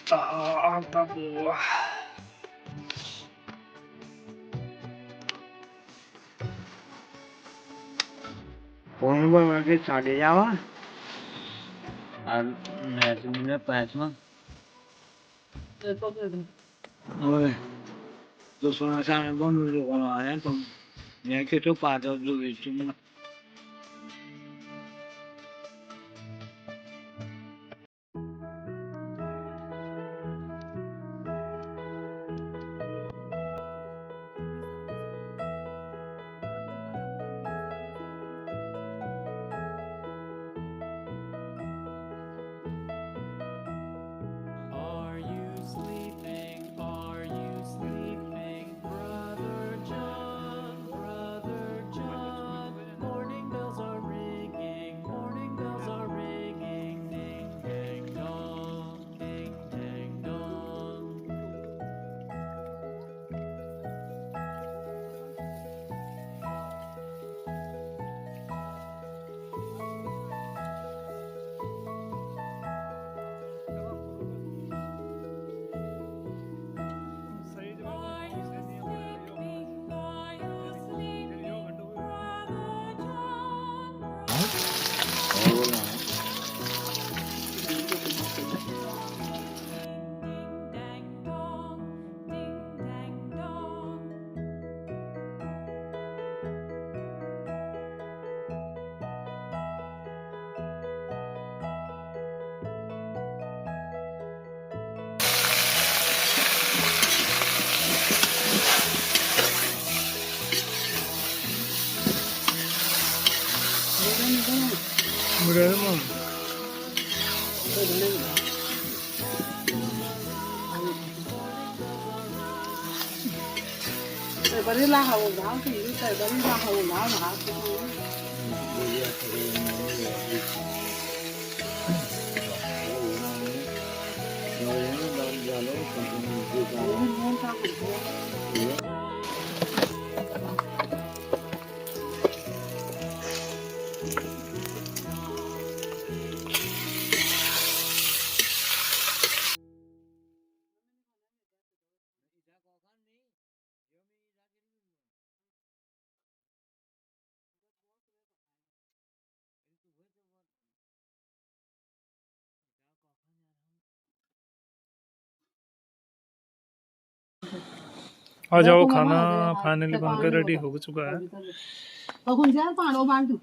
Tabu. Kung ba bakit sabi yawa? Meron na pas mo. Ôi, tôi xuống sang em có nuôi được con này không? Nhớ cái chỗ bà tôi nuôi chúng. Muralman. Bari la hawo na ki sai bari la hawo na na आ जाओ खाना finally बनकर ready हो चुका है। और कौन सा पानो बांटू